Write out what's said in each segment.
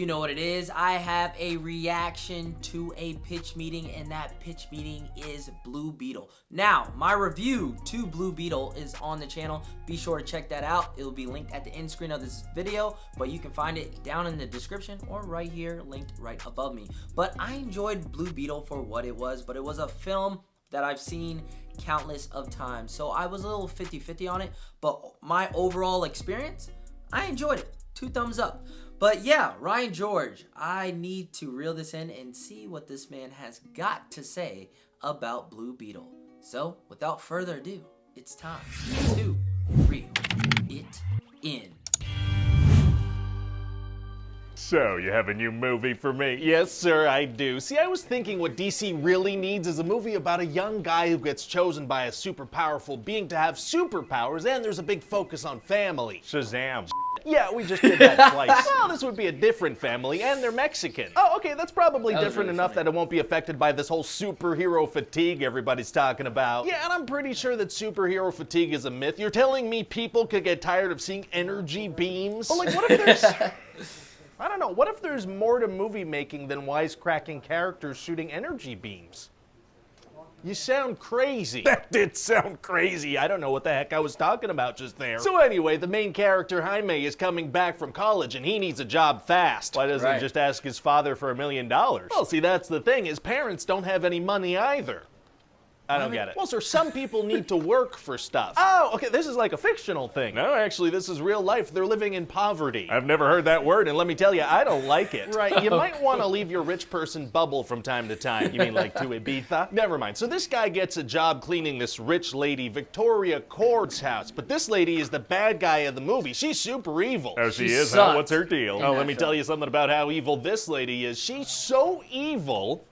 You know what it is. I have a reaction to a pitch meeting, and that pitch meeting is Blue Beetle. Now, my review to Blue Beetle is on the channel. Be sure to check that out. It will be linked at the end screen of this video, but you can find it down in the description or right here, linked right above me. But I enjoyed Blue Beetle for what it was, but it was a film that I've seen countless of times. So I was a little 50-50 on it, but my overall experience, I enjoyed it. 2 thumbs up. But yeah, Ryan George, I need to reel this in and see what this man has got to say about Blue Beetle. So without further ado, it's time to reel it in. So, you have a new movie for me? Yes, sir, I do. See, I was thinking what DC really needs is a movie about a young guy who gets chosen by a super powerful being to have superpowers, and there's a big focus on family. Shazam. Yeah, we just did that twice. Well, this would be a different family, and they're Mexican. Oh, okay, that's probably different enough that it won't be affected by this whole superhero fatigue everybody's talking about. Yeah, and I'm pretty sure that superhero fatigue is a myth. You're telling me people could get tired of seeing energy beams? Well, like, what if there's... I don't know, what if there's more to movie making than wisecracking characters shooting energy beams? You sound crazy. That did sound crazy. I don't know what the heck I was talking about just there. So anyway, the main character, Jaime, is coming back from college and he needs a job fast. Why doesn't he just ask his father for $1 million? Well, see, that's the thing. His parents don't have any money either. I don't get it. Well, sir, some people need to work for stuff. Oh, okay, this is like a fictional thing. No, actually, this is real life. They're living in poverty. I've never heard that word, and let me tell you, I don't like it. Right, you might want to leave your rich person bubble from time to time. You mean like to Ibiza? Never mind. So this guy gets a job cleaning this rich lady, Victoria Cord's house. But this lady is the bad guy of the movie. She's super evil. Oh, she is, huh? What's her deal? Oh, let me tell you something about how evil this lady is. She's so evil...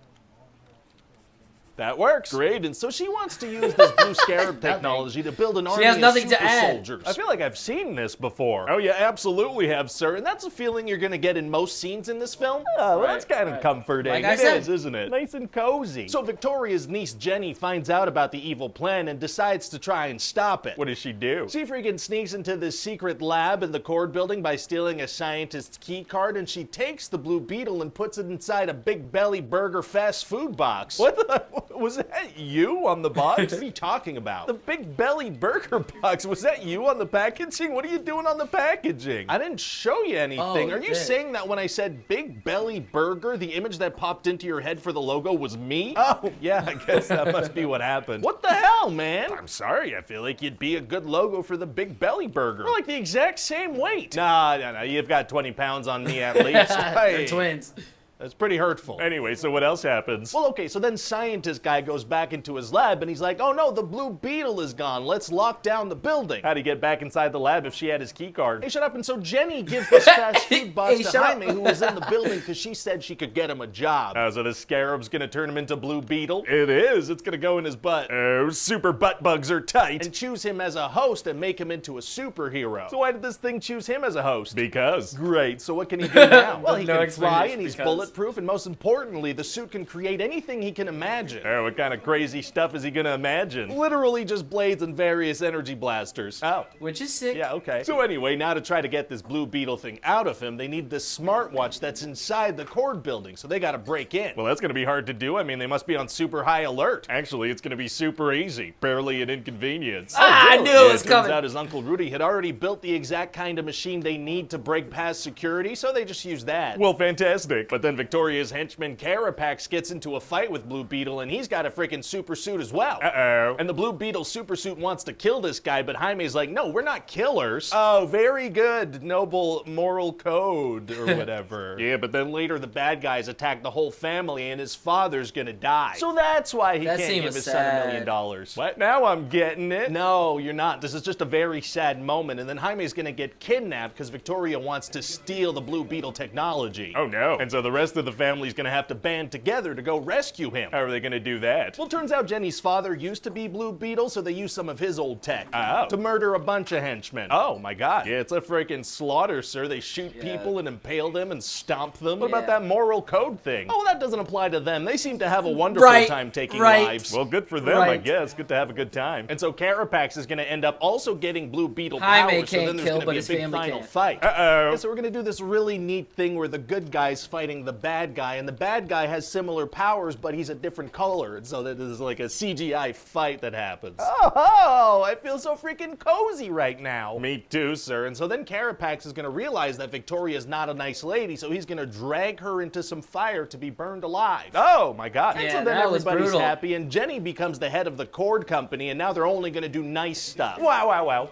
That works. Great, and so she wants to use this blue scarab technology to build an army of super soldiers. I feel like I've seen this before. Oh, you absolutely have, sir, and that's a feeling you're gonna get in most scenes in this film. Oh, well, that's kind of comforting. Like it is, isn't it? Nice and cozy. So Victoria's niece, Jenny, finds out about the evil plan and decides to try and stop it. What does she do? She freaking sneaks into this secret lab in the Cord building by stealing a scientist's key card, and she takes the Blue Beetle and puts it inside a Big Belly Burger fast food box. What the... Was that you on the box? What are you talking about? The Big Belly Burger box. Was that you on the packaging? What are you doing on the packaging? I didn't show you anything. Are you saying that when I said Big Belly Burger, the image that popped into your head for the logo was me? Oh, yeah, I guess that must be what happened. What the hell, man? I'm sorry. I feel like you'd be a good logo for the Big Belly Burger. We're like the exact same weight. Nah, you've got 20 pounds on me at least. They're twins. That's pretty hurtful. Anyway, so what else happens? Well, okay, so then scientist guy goes back into his lab and he's like, oh no, the Blue Beetle is gone. Let's lock down the building. How'd he get back inside the lab if she had his key card? Hey, shut up. And so Jenny gives this fast food box to Jaime, who was in the building because she said she could get him a job. Oh, so the scarab's gonna turn him into Blue Beetle? It is. It's gonna go in his butt. Oh, super butt bugs are tight. And choose him as a host and make him into a superhero. So why did this thing choose him as a host? Because. Great. So what can he do now? Well, he can fly and he's bulletproof. And most importantly, the suit can create anything he can imagine. Oh, what kind of crazy stuff is he gonna imagine? Literally just blades and various energy blasters. Oh. Which is sick. Yeah, okay. So anyway, now to try to get this Blue Beetle thing out of him, they need this smartwatch that's inside the Cord building, so they gotta break in. Well, that's gonna be hard to do. I mean, they must be on super high alert. Actually, it's gonna be super easy. Barely an inconvenience. I knew it was coming. Turns out his Uncle Rudy had already built the exact kind of machine they need to break past security, so they just use that. Well, fantastic. But then Victoria's henchman Carapax gets into a fight with Blue Beetle, and he's got a freaking super suit as well. Uh-oh. And the Blue Beetle super suit wants to kill this guy, but Jaime's like, no, we're not killers. Oh, very good, noble moral code, or whatever. Yeah, but then later the bad guys attack the whole family, and his father's gonna die. So that's why he can't give his son $1 million. What? Now I'm getting it. No, you're not. This is just a very sad moment, and then Jaime's gonna get kidnapped because Victoria wants to steal the Blue Beetle technology. Oh no. And so the rest rest of the family's gonna have to band together to go rescue him. How are they gonna do that? Well, turns out Jenny's father used to be Blue Beetle, so they used some of his old tech to murder a bunch of henchmen. Oh my god. Yeah, it's a freaking slaughter, sir. They shoot people and impale them and stomp them. What about that moral code thing? Oh, that doesn't apply to them. They seem to have a wonderful time taking lives. Well, good for them, I guess. Good to have a good time. And so Carapax is gonna end up also getting Blue Beetle powers, so then there's gonna be a big final fight. Yeah, so we're gonna do this really neat thing where the good guy's fighting the bad guy, and the bad guy has similar powers, but he's a different color, and so there's like a CGI fight that happens. Oh, I feel so freaking cozy right now. Me too, sir. And so then Carapax is gonna realize that Victoria's not a nice lady, so he's gonna drag her into some fire to be burned alive. Oh my god. And so then everybody's happy, and Jenny becomes the head of the Cord Company, and now they're only gonna do nice stuff. Wow.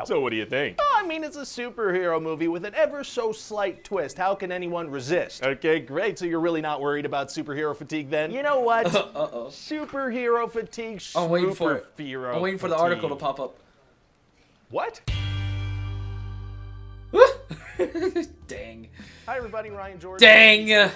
So what do you think? Oh, I mean, it's a superhero movie with an ever so slight twist. How can anyone resist? Okay, great. So you're really not worried about superhero fatigue then? You know what? Superhero fatigue, I'm waiting for it. I'm waiting for the article to pop up. What? Dang. Hi everybody, Ryan George. Dang.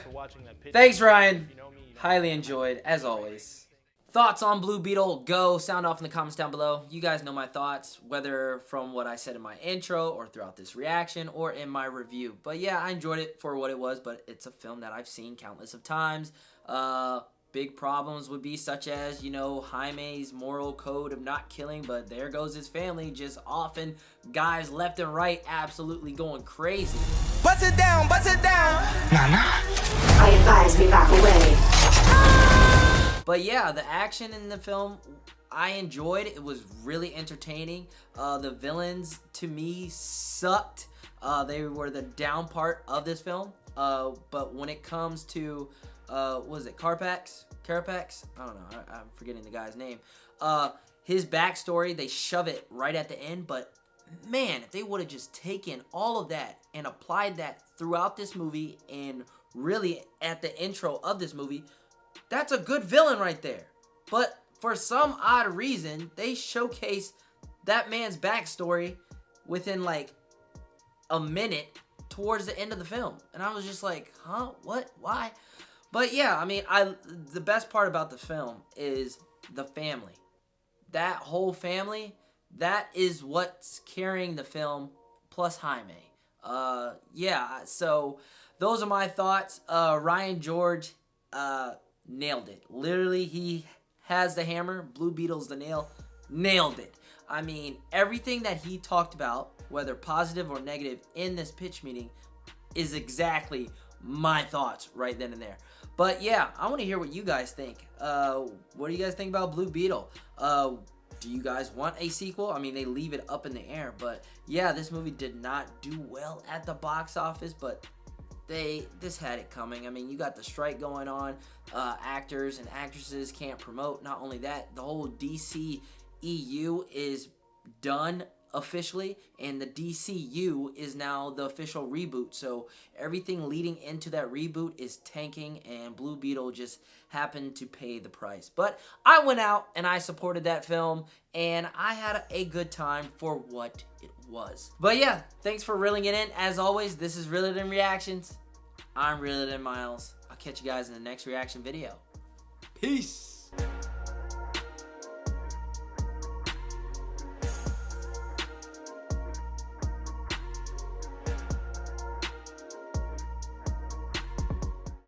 Thanks, Ryan. Highly enjoyed, as always. Thoughts on Blue Beetle? Go sound off in the comments down below. You guys know my thoughts, whether from what I said in my intro or throughout this reaction or in my review. But yeah, I enjoyed it for what it was, but it's a film that I've seen countless of times. Big problems would be such as, you know, Jaime's moral code of not killing, but there goes his family, just often guys left and right absolutely going crazy. Bust it down, bust it down. Nana. I advise we back away. But yeah, the action in the film, I enjoyed. It was really entertaining. The villains, to me, sucked. They were the down part of this film. But when it comes to, what was it, Carapax? I don't know. I'm forgetting the guy's name. His backstory, they shove it right at the end. But man, if they would have just taken all of that and applied that throughout this movie and really at the intro of this movie, that's a good villain right there. But for some odd reason, they showcased that man's backstory within like a minute towards the end of the film. And I was just like, huh? What? Why? But yeah, I mean, the best part about the film is the family. That whole family, that is what's carrying the film, plus Jaime. Yeah, so those are my thoughts. Ryan George, nailed it. Literally, he has the hammer. Blue Beetle's the nail. Nailed it. I mean, everything that he talked about, whether positive or negative, in this pitch meeting is exactly my thoughts right then and there. But yeah, I want to hear what you guys think. What do you guys think about Blue Beetle? Do you guys want a sequel? I mean, they leave it up in the air. But yeah, this movie did not do well at the box office, but this had it coming. I mean, you got the strike going on. Actors and actresses can't promote. Not only that, the whole DC EU is done officially, and the DCU is now the official reboot. So everything leading into that reboot is tanking, and Blue Beetle just happened to pay the price. But I went out and I supported that film, and I had a good time for what it was. But yeah, thanks for reeling it in. As always, this is Realer Than Reactions. I'm Realer Than Miles. I'll catch you guys in the next reaction video. Peace.